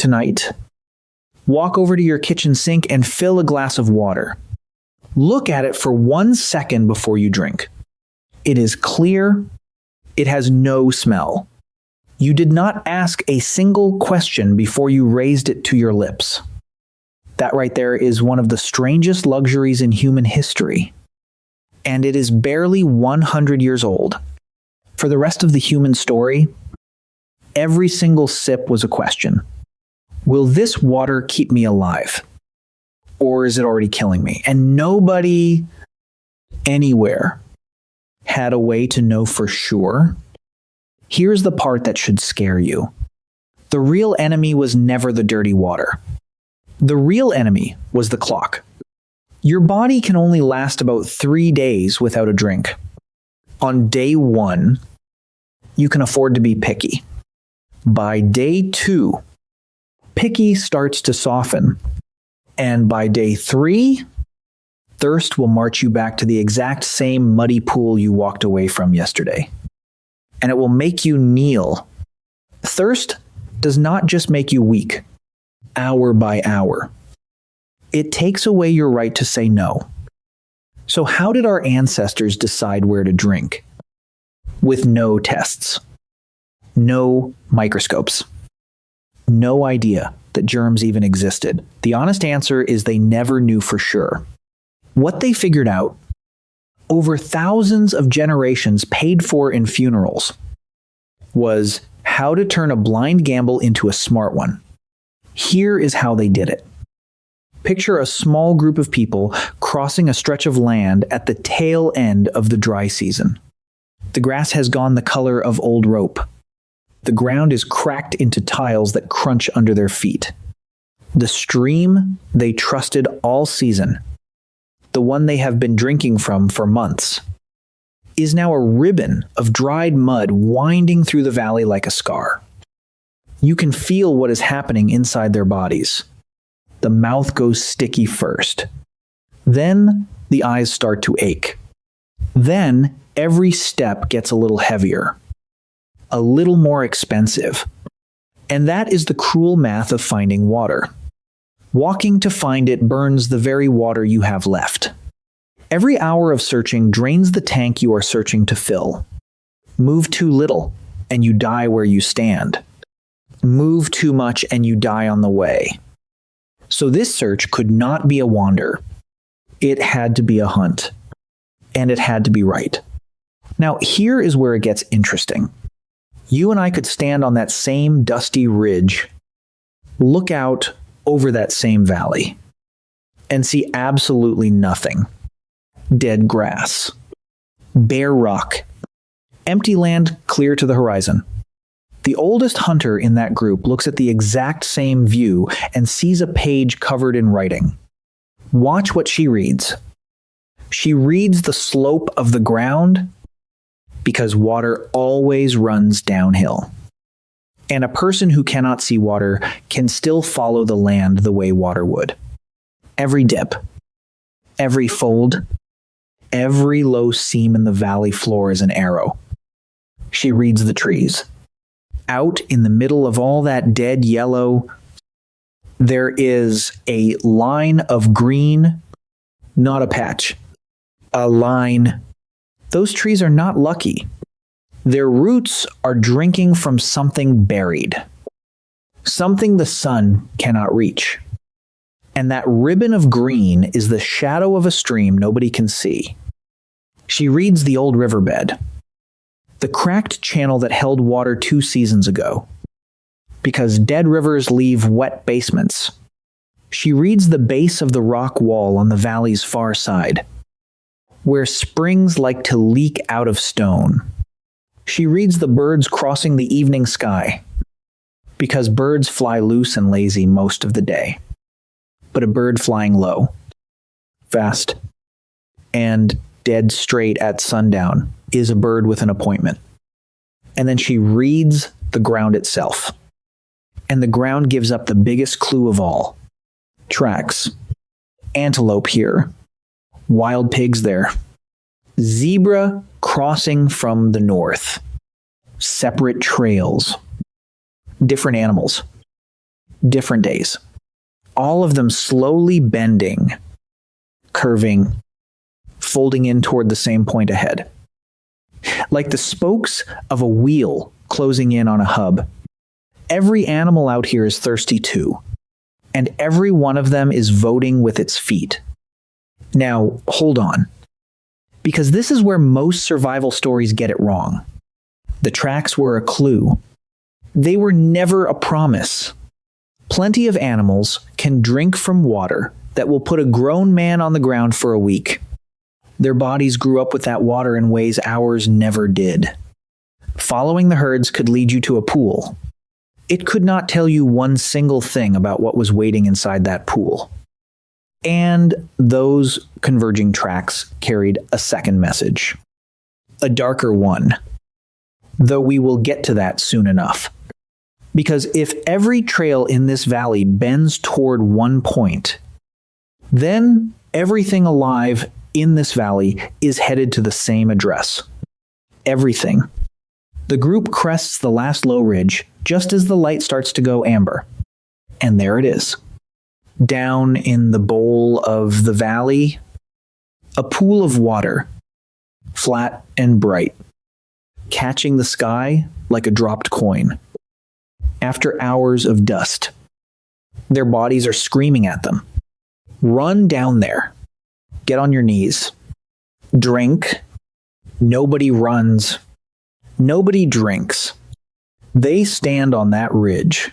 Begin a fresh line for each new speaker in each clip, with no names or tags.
tonight, walk over to your kitchen sink and fill a glass of water. Look at it for 1 second before you drink. It is clear. It has no smell. You did not ask a single question before you raised it to your lips. That right there is one of the strangest luxuries in human history. And it is barely 100 years old. For the rest of the human story, every single sip was a question. Will this water keep me alive? Or is it already killing me? And nobody anywhere had a way to know for sure. Here's the part that should scare you. The real enemy was never the dirty water. The real enemy was the clock. Your body can only last about 3 days without a drink. On day 1, you can afford to be picky. By day 2, picky starts to soften. And by day 3, thirst will march you back to the exact same muddy pool you walked away from yesterday. And it will make you kneel. Thirst does not just make you weak, hour by hour. It takes away your right to say no. So how did our ancestors decide where to drink? With no tests, no microscopes, no idea that germs even existed. The honest answer is they never knew for sure. What they figured out, over thousands of generations paid for in funerals, was how to turn a blind gamble into a smart one. Here is how they did it. Picture a small group of people crossing a stretch of land at the tail end of the dry season. The grass has gone the color of old rope. The ground is cracked into tiles that crunch under their feet. The stream they trusted all season, the one they have been drinking from for months, is now a ribbon of dried mud winding through the valley like a scar. You can feel what is happening inside their bodies. The mouth goes sticky first. Then the eyes start to ache. Then every step gets a little heavier, a little more expensive. And that is the cruel math of finding water. Walking to find it burns the very water you have left. Every hour of searching drains the tank you are searching to fill. Move too little, and you die where you stand. Move too much, and you die on the way. So this search could not be a wander. It had to be a hunt. And it had to be right. Now, here is where it gets interesting. You and I could stand on that same dusty ridge, look out over that same valley, and see absolutely nothing. Dead grass, bare rock, empty land clear to the horizon. The oldest hunter in that group looks at the exact same view and sees a page covered in writing. Watch what she reads. She reads the slope of the ground because water always runs downhill. And a person who cannot see water can still follow the land the way water would. Every dip, every fold, every low seam in the valley floor is an arrow. She reads the trees. Out in the middle of all that dead yellow, there is a line of green, not a patch. A line. Those trees are not lucky. Their roots are drinking from something buried, something the sun cannot reach. And that ribbon of green is the shadow of a stream nobody can see. She reads the old riverbed, the cracked channel that held water 2 seasons ago, because dead rivers leave wet basements. She reads the base of the rock wall on the valley's far side, where springs like to leak out of stone. She reads the birds crossing the evening sky, because birds fly loose and lazy most of the day. But a bird flying low, fast, and dead straight at sundown is a bird with an appointment. And then she reads the ground itself. And the ground gives up the biggest clue of all. Tracks. Antelope here. Wild pigs there. Zebra crossing from the north. Separate trails. Different animals. different days. All of them slowly bending, curving, folding in toward the same point ahead. Like the spokes of a wheel closing in on a hub. Every animal out here is thirsty too, and every one of them is voting with its feet. Now, hold on, because this is where most survival stories get it wrong. The tracks were a clue. They were never a promise. Plenty of animals can drink from water that will put a grown man on the ground for a week. Their bodies grew up with that water in ways ours never did. Following the herds could lead you to a pool. It could not tell you one single thing about what was waiting inside that pool. And those converging tracks carried a second message. A darker one. Though we will get to that soon enough. Because if every trail in this valley bends toward one point, then everything alive in this valley is headed to the same address. Everything. The group crests the last low ridge just as the light starts to go amber. And there it is. Down in the bowl of the valley, a pool of water, flat and bright, catching the sky like a dropped coin. After hours of dust, their bodies are screaming at them. Run down there. Get on your knees. Drink. Nobody runs. Nobody drinks. They stand on that ridge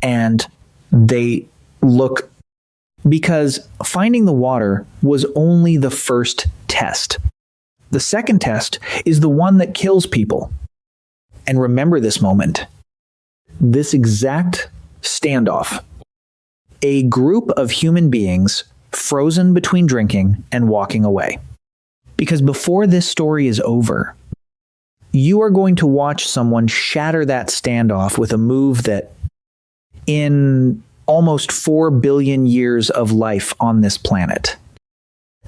and they look, because finding the water was only the first test. The second test is the one that kills people. And remember this moment, this exact standoff. A group of human beings frozen between drinking and walking away. Because before this story is over, you are going to watch someone shatter that standoff with a move that, in almost 4 billion years of life on this planet,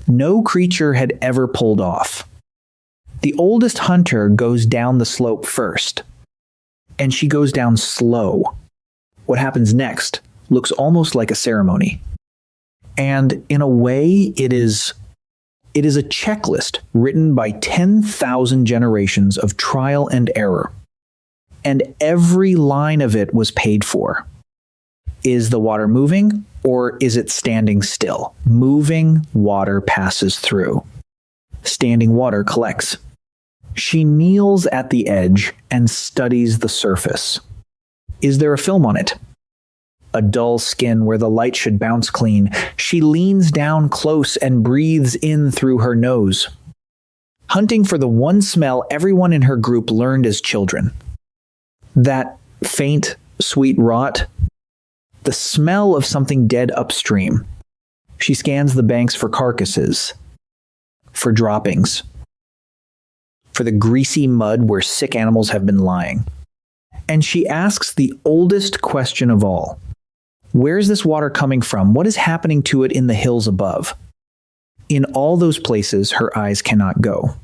no creature had ever pulled off. The oldest hunter goes down the slope first, and she goes down slow. What happens next looks almost like a ceremony. And in a way, it is a checklist written by 10,000 generations of trial and error. And every line of it was paid for. Is the water moving, or is it standing still? Moving water passes through. Standing water collects. She kneels at the edge and studies the surface. Is there a film on it? A dull skin where the light should bounce clean. She leans down close and breathes in through her nose. Hunting for the one smell everyone in her group learned as children. That faint, sweet rot. The smell of something dead upstream. She scans the banks for carcasses, for droppings, for the greasy mud where sick animals have been lying. And she asks the oldest question of all. Where's this water coming from? What is happening to it in the hills above? In all those places, her eyes cannot go.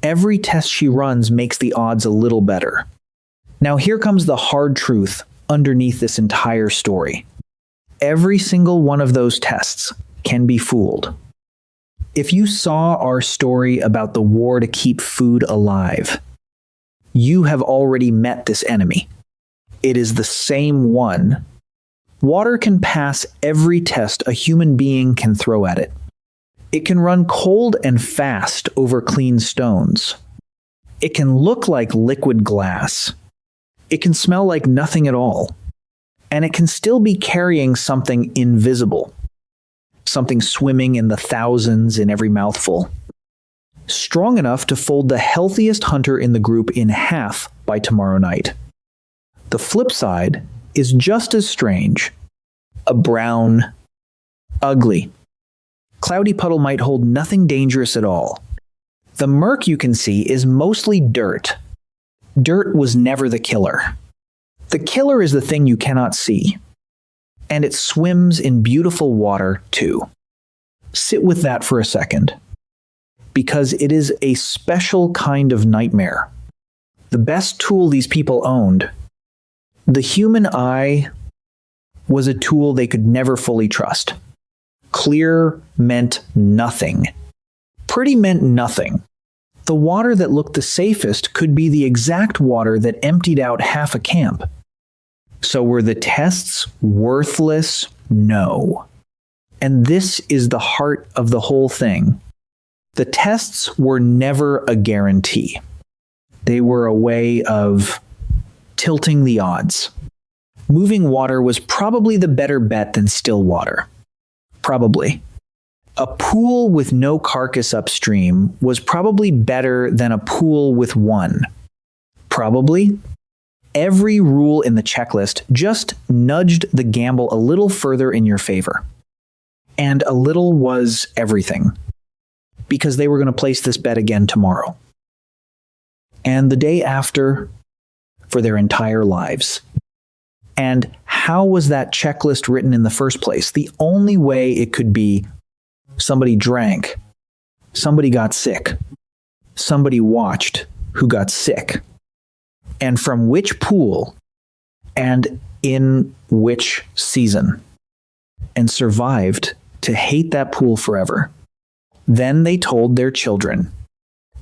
Every test she runs makes the odds a little better. Now here comes the hard truth underneath this entire story. Every single one of those tests can be fooled. If you saw our story about the war to keep food alive, you have already met this enemy. It is the same one. Water can pass every test a human being can throw at it. It can run cold and fast over clean stones. It can look like liquid glass. It can smell like nothing at all. And it can still be carrying something invisible. Something swimming in the thousands in every mouthful. Strong enough to fold the healthiest hunter in the group in half by tomorrow night. The flip side is just as strange. A brown, ugly, cloudy puddle might hold nothing dangerous at all. The murk you can see is mostly dirt. Dirt was never the killer. The killer is the thing you cannot see. And it swims in beautiful water, too. Sit with that for a second. Because it is a special kind of nightmare. The best tool these people owned. The human eye was a tool they could never fully trust. Clear meant nothing. Pretty meant nothing. The water that looked the safest could be the exact water that emptied out half a camp. So were the tests worthless? No. And this is the heart of the whole thing. The tests were never a guarantee. They were a way of tilting the odds. Moving water was probably the better bet than still water. Probably. A pool with no carcass upstream was probably better than a pool with one. Probably. Every rule in the checklist just nudged the gamble a little further in your favor. And a little was everything, because they were going to place this bet again tomorrow. And the day after, for their entire lives. And how was that checklist written in the first place? The only way it could be: somebody drank, somebody got sick, somebody watched who got sick, and from which pool, and in which season, and survived to hate that pool forever. Then they told their children.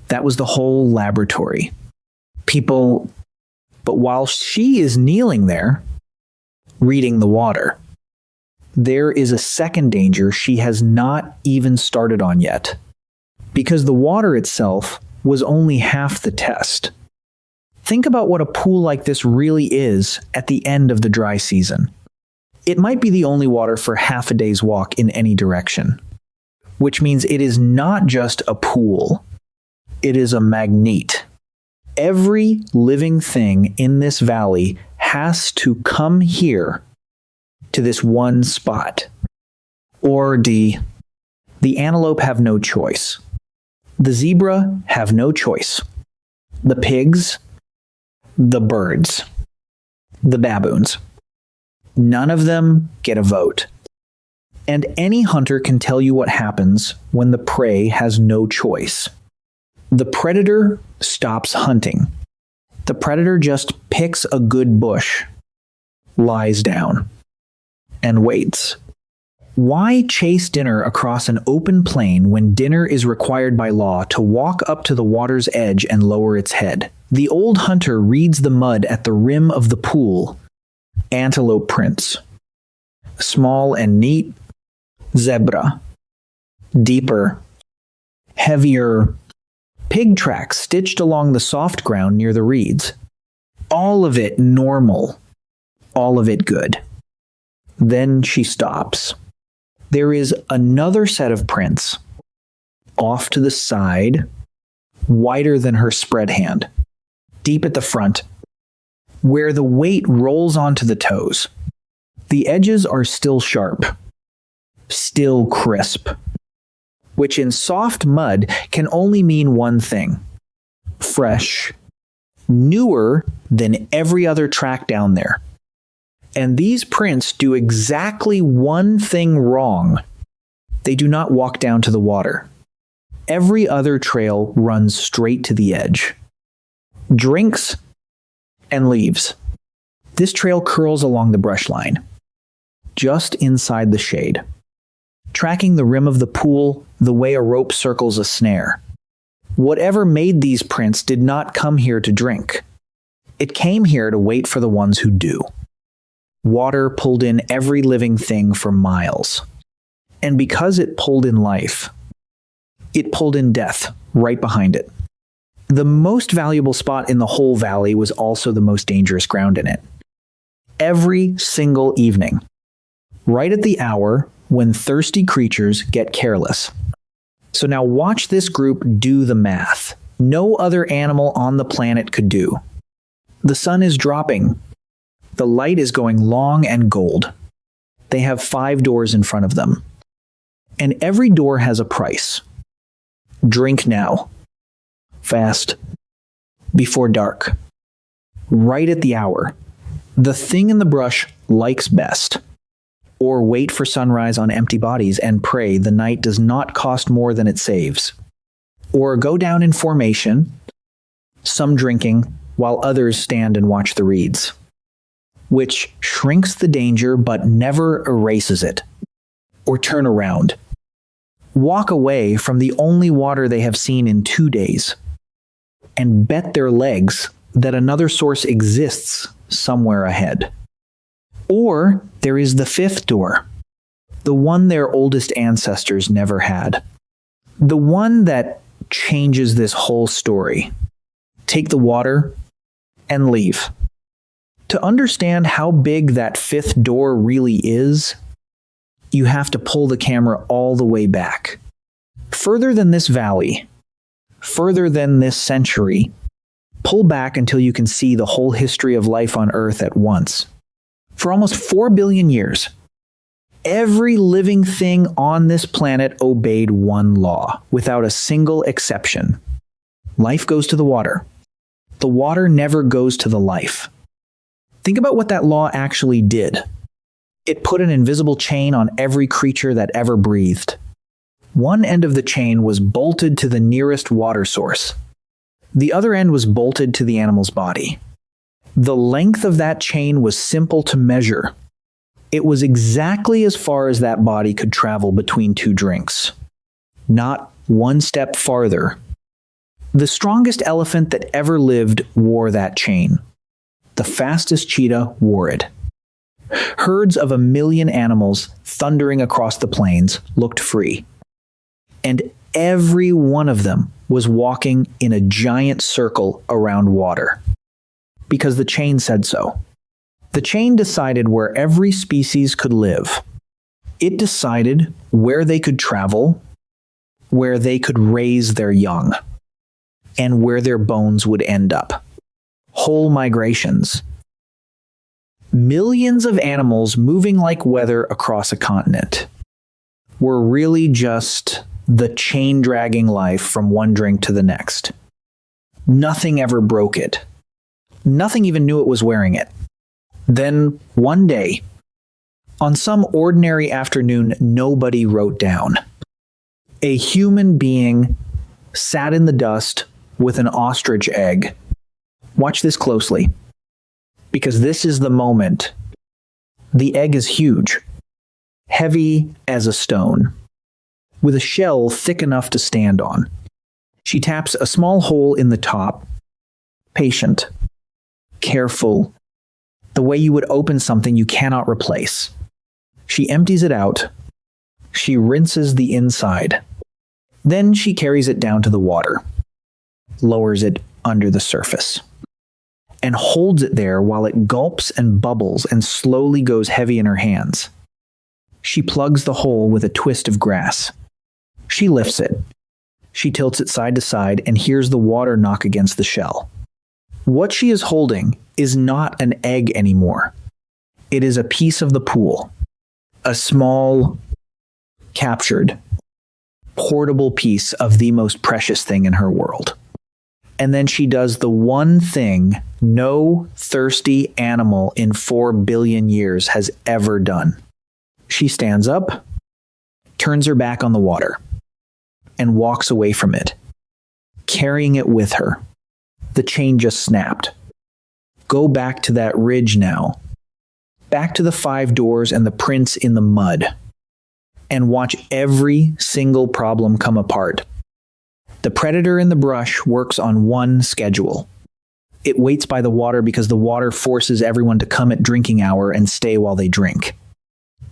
That was the whole laboratory. People, but while she is kneeling there, reading the water, there is a second danger she has not even started on yet, because the water itself was only half the test. Think about what a pool like this really is at the end of the dry season. It might be the only water for half a day's walk in any direction, which means it is not just a pool. It is a magnet. Every living thing in this valley has to come here to this one spot. Or the antelope have no choice. The zebra have no choice. The pigs, the birds, the baboons. None of them get a vote. And any hunter can tell you what happens when the prey has no choice. The predator stops hunting. The predator just picks a good bush, lies down, and waits. Why chase dinner across an open plain when dinner is required by law to walk up to the water's edge and lower its head? The old hunter reads the mud at the rim of the pool. Antelope prints. Small and neat. Zebra. Deeper. Heavier. Pig tracks stitched along the soft ground near the reeds. All of it normal. All of it good. Then she stops. There is another set of prints, off to the side, wider than her spread hand, deep at the front, where the weight rolls onto the toes. The edges are still sharp, still crisp, which in soft mud can only mean one thing: fresh, newer than every other track down there. And these prints do exactly one thing wrong. They do not walk down to the water. Every other trail runs straight to the edge, drinks, and leaves. This trail curls along the brush line, just inside the shade, tracking the rim of the pool the way a rope circles a snare. Whatever made these prints did not come here to drink. It came here to wait for the ones who do. Water pulled in every living thing for miles. And because it pulled in life, it pulled in death right behind it. The most valuable spot in the whole valley was also the most dangerous ground in it. Every single evening, right at the hour when thirsty creatures get careless. So now watch this group do the math no other animal on the planet could do. The sun is dropping. The light is going long and gold. They have 5 doors in front of them. And every door has a price. Drink now. Fast. Before dark. Right at the hour. The thing in the brush likes best. Or wait for sunrise on empty bodies and pray the night does not cost more than it saves. Or go down in formation, some drinking, while others stand and watch the reeds. which shrinks the danger but never erases it. Or turn around. Walk away from the only water they have seen in 2 days, and bet their legs that another source exists somewhere ahead. Or there is the fifth door, the one their oldest ancestors never had. The one that changes this whole story. Take the water and leave. To understand how big that fifth door really is, you have to pull the camera all the way back. Further than this valley, further than this century, pull back until you can see the whole history of life on Earth at once. For almost 4 billion years, every living thing on this planet obeyed one law, without a single exception. Life goes to the water. The water never goes to the life. Think about what that law actually did. It put an invisible chain on every creature that ever breathed. One end of the chain was bolted to the nearest water source. The other end was bolted to the animal's body. The length of that chain was simple to measure. It was exactly as far as that body could travel between 2 drinks. Not one step farther. The strongest elephant that ever lived wore that chain. The fastest cheetah wore it. Herds of 1 million animals thundering across the plains looked free. And every one of them was walking in a giant circle around water. Because the chain said so. The chain decided where every species could live. It decided where they could travel, where they could raise their young, and where their bones would end up. Whole migrations. Millions of animals moving like weather across a continent were really just the chain dragging life from one drink to the next. Nothing ever broke it. Nothing even knew it was wearing it. Then, one day, on some ordinary afternoon nobody wrote down, a human being sat in the dust with an ostrich egg. Watch this closely, because this is the moment. The egg is huge, heavy as a stone, with a shell thick enough to stand on. She taps a small hole in the top, patient, careful, the way you would open something you cannot replace. She empties it out. She rinses the inside. Then she carries it down to the water, lowers it under the surface, and holds it there while it gulps and bubbles and slowly goes heavy in her hands. She plugs the hole with a twist of grass. She lifts it. She tilts it side to side and hears the water knock against the shell. What she is holding is not an egg anymore. It is a piece of the pool. A small, captured, portable piece of the most precious thing in her world. And then she does the one thing no thirsty animal in 4 billion years has ever done. She stands up, turns her back on the water, and walks away from it, carrying it with her. The chain just snapped. Go back to that ridge now. Back to the 5 doors and the prints in the mud. And watch every single problem come apart. The predator in the brush works on one schedule. It waits by the water because the water forces everyone to come at drinking hour and stay while they drink.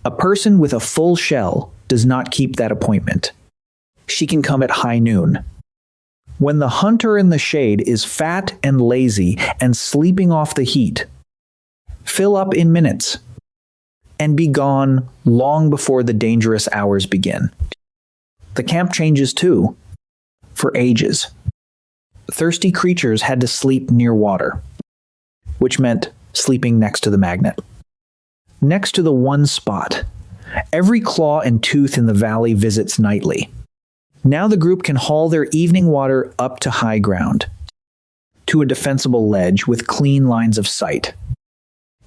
A person with a full shell does not keep that appointment. She can come at high noon. When the hunter in the shade is fat and lazy and sleeping off the heat, fill up in minutes and be gone long before the dangerous hours begin. The camp changes too, for ages. Thirsty creatures had to sleep near water, which meant sleeping next to the magnet. Next to the one spot, every claw and tooth in the valley visits nightly. Now the group can haul their evening water up to high ground, to a defensible ledge with clean lines of sight,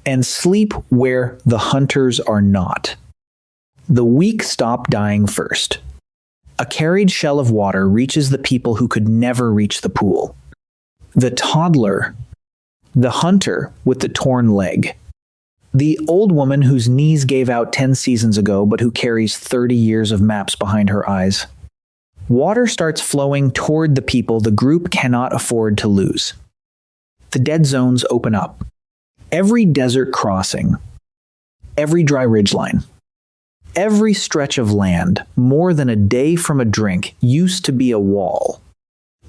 and sleep where the hunters are not. The weak stop dying first. A carried shell of water reaches the people who could never reach the pool. The toddler, the hunter with the torn leg, The old woman whose knees gave out 10 seasons ago, but who carries 30 years of maps behind her eyes. Water starts flowing toward the people the group cannot afford to lose. The dead zones open up. Every desert crossing, every dry ridgeline, every stretch of land, more than a day from a drink, used to be a wall.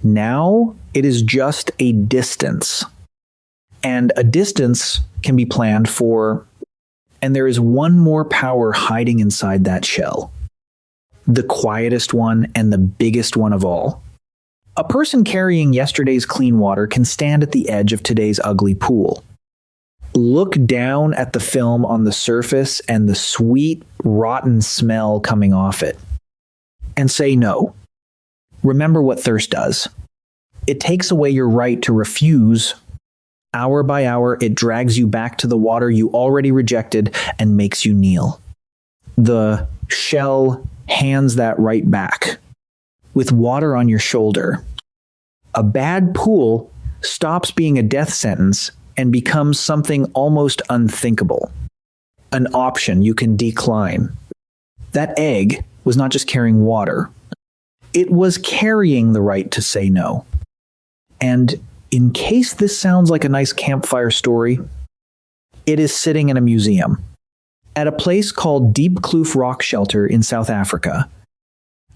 Now it is just a distance. And a distance can be planned for, and there is one more power hiding inside that shell. The quietest one and the biggest one of all. A person carrying yesterday's clean water can stand at the edge of today's ugly pool. Look down at the film on the surface and the sweet, rotten smell coming off it, and say no. Remember what thirst does. It takes away your right to refuse. Hour by hour, it drags you back to the water you already rejected and makes you kneel. The shell hands that right back, with water on your shoulder. A bad pool stops being a death sentence and becomes something almost unthinkable. An option you can decline. That egg was not just carrying water. It was carrying the right to say no. And in case this sounds like a nice campfire story, it is sitting in a museum. At a place called Deep Kloof Rock Shelter in South Africa,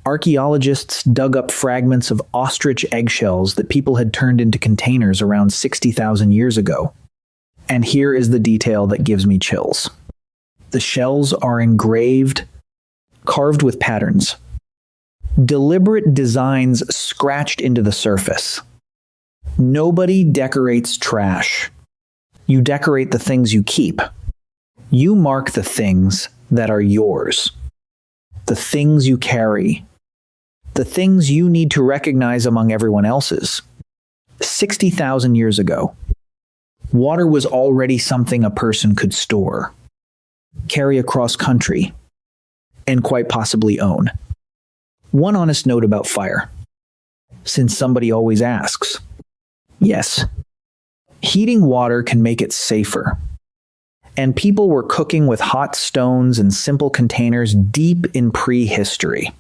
archaeologists dug up fragments of ostrich eggshells that people had turned into containers around 60,000 years ago. And here is the detail that gives me chills. The shells are engraved, carved with patterns. Deliberate designs scratched into the surface. Nobody decorates trash. You decorate the things you keep. You mark the things that are yours. The things you carry. The things you need to recognize among everyone else's. 60,000 years ago, water was already something a person could store, carry across country, and quite possibly own. One honest note about fire, since somebody always asks. Yes, heating water can make it safer. And people were cooking with hot stones and simple containers deep in prehistory.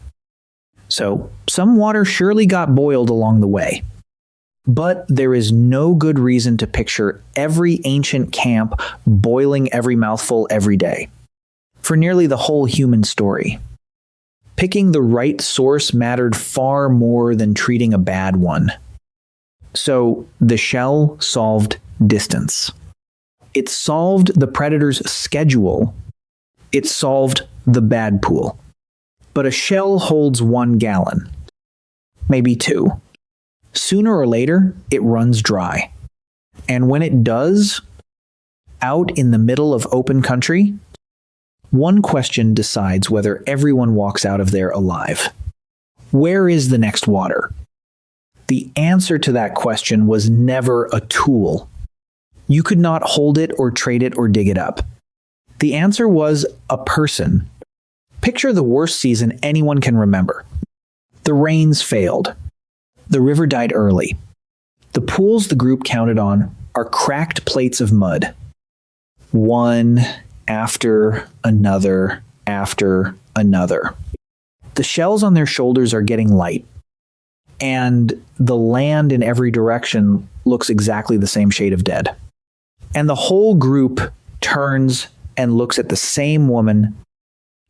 So some water surely got boiled along the way. But there is no good reason to picture every ancient camp boiling every mouthful every day. For nearly the whole human story, picking the right source mattered far more than treating a bad one. So the shell solved distance. It solved the predator's schedule. It solved the bad pool. But a shell holds 1 gallon, maybe 2. Sooner or later, it runs dry. And when it does, out in the middle of open country, one question decides whether everyone walks out of there alive. Where is the next water? The answer to that question was never a tool. You could not hold it or trade it or dig it up. The answer was a person. Picture the worst season anyone can remember. The rains failed. The river died early. The pools the group counted on are cracked plates of mud. One after another after another. The shells on their shoulders are getting light. And the land in every direction looks exactly the same shade of dead. And the whole group turns and looks at the same woman.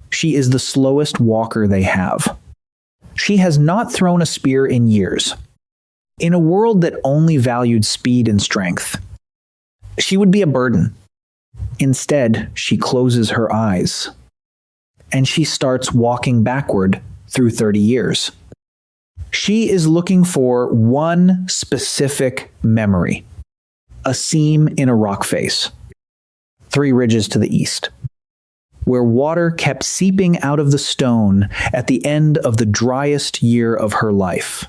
She is the slowest walker they have. She has not thrown a spear in years. In a world that only valued speed and strength, she would be a burden. Instead, she closes her eyes, and she starts walking backward through 30 years. She is looking for one specific memory, a seam in a rock face, 3 ridges to the east, where water kept seeping out of the stone at the end of the driest year of her life.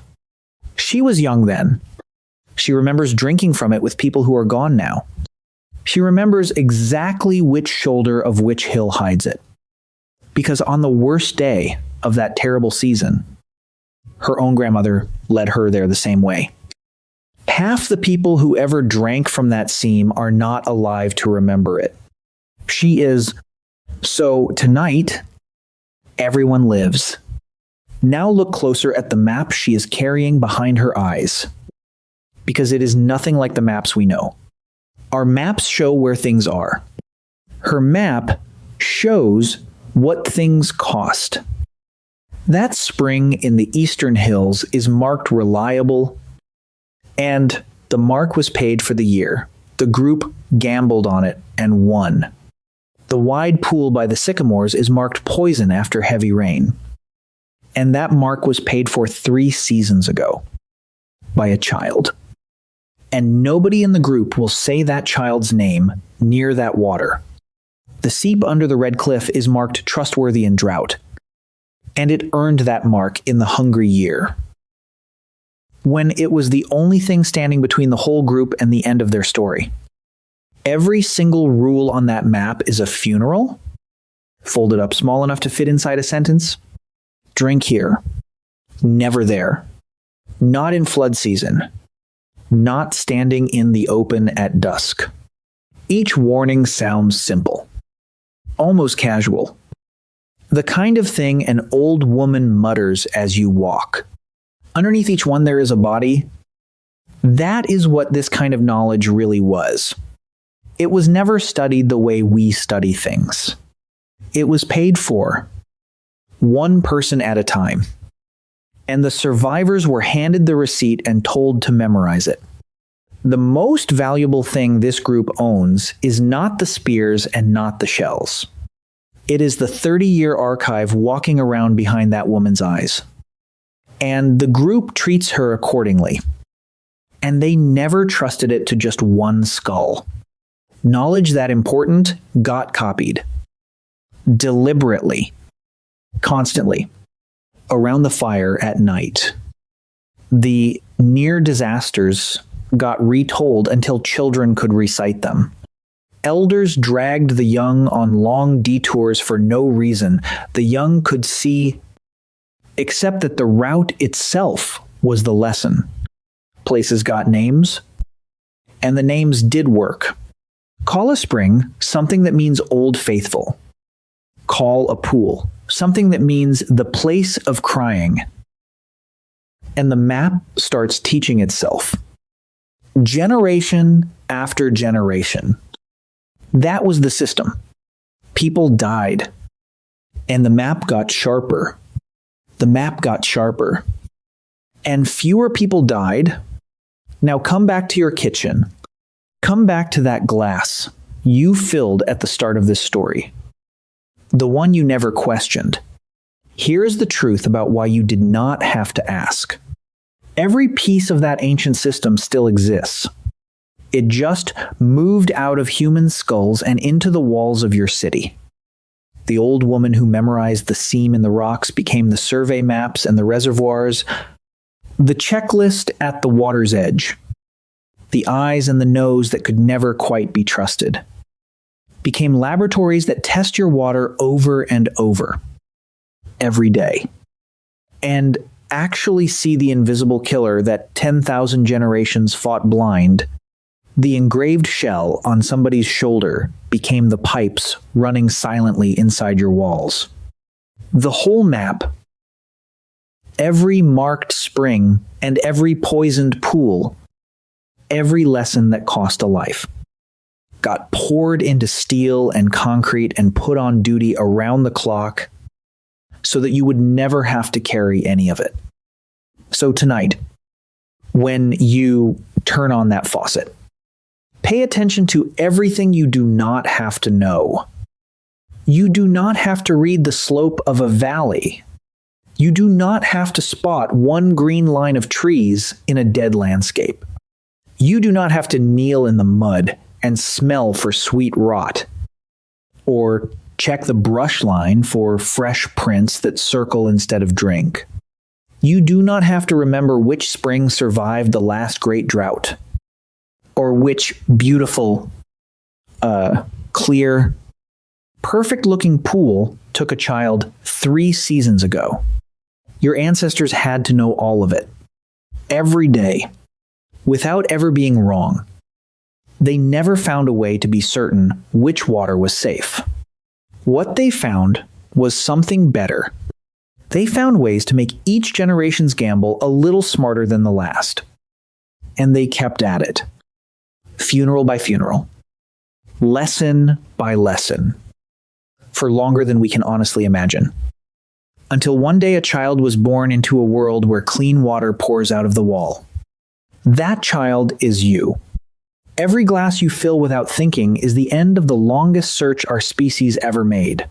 She was young then. She remembers drinking from it with people who are gone now. She remembers exactly which shoulder of which hill hides it. Because on the worst day of that terrible season, her own grandmother led her there the same way. Half the people who ever drank from that seam are not alive to remember it. She is. So tonight, everyone lives. Now look closer at the map she is carrying behind her eyes, because it is nothing like the maps we know. Our maps show where things are. Her map shows what things cost. That spring in the eastern hills is marked reliable, and the mark was paid for the year. The group gambled on it and won. The wide pool by the sycamores is marked poison after heavy rain. And that mark was paid for 3 seasons ago by a child. And nobody in the group will say that child's name near that water. The seep under the red cliff is marked trustworthy in drought. And it earned that mark in the hungry year, when it was the only thing standing between the whole group and the end of their story. Every single rule on that map is a funeral, folded up small enough to fit inside a sentence. Drink here, never there, not in flood season, not standing in the open at dusk. Each warning sounds simple, almost casual. The kind of thing an old woman mutters as you walk. Underneath each one there is a body. That is what this kind of knowledge really was. It was never studied the way we study things. It was paid for, one person at a time. And the survivors were handed the receipt and told to memorize it. The most valuable thing this group owns is not the spears and not the shells. It is the 30-year archive walking around behind that woman's eyes. And the group treats her accordingly. And they never trusted it to just one skull. Knowledge that important got copied. Deliberately. Constantly. Around the fire at night. The near disasters got retold until children could recite them. Elders dragged the young on long detours for no reason. The young could see, except that the route itself was the lesson. Places got names, and the names did work. Call a spring something that means Old Faithful. Call a pool something that means the place of crying. And the map starts teaching itself. Generation after generation. That was the system. People died. And the map got sharper. The map got sharper. And fewer people died. Now come back to your kitchen. Come back to that glass you filled at the start of this story. The one you never questioned. Here is the truth about why you did not have to ask. Every piece of that ancient system still exists. It just moved out of human skulls and into the walls of your city. The old woman who memorized the seam in the rocks became the survey maps and the reservoirs, the checklist at the water's edge, the eyes and the nose that could never quite be trusted, became laboratories that test your water over and over, every day, and actually see the invisible killer that 10,000 generations fought blind. The engraved shell on somebody's shoulder became the pipes running silently inside your walls. The whole map, every marked spring and every poisoned pool, every lesson that cost a life, got poured into steel and concrete and put on duty around the clock so that you would never have to carry any of it. So tonight, when you turn on that faucet, pay attention to everything you do not have to know. You do not have to read the slope of a valley. You do not have to spot one green line of trees in a dead landscape. You do not have to kneel in the mud and smell for sweet rot, or check the brush line for fresh prints that circle instead of drink. You do not have to remember which spring survived the last great drought, or which beautiful, clear, perfect-looking pool took a child 3 seasons ago. Your ancestors had to know all of it, every day, without ever being wrong. They never found a way to be certain which water was safe. What they found was something better. They found ways to make each generation's gamble a little smarter than the last. And they kept at it. Funeral by funeral. Lesson by lesson. For longer than we can honestly imagine. Until one day a child was born into a world where clean water pours out of the wall. That child is you. Every glass you fill without thinking is the end of the longest search our species ever made.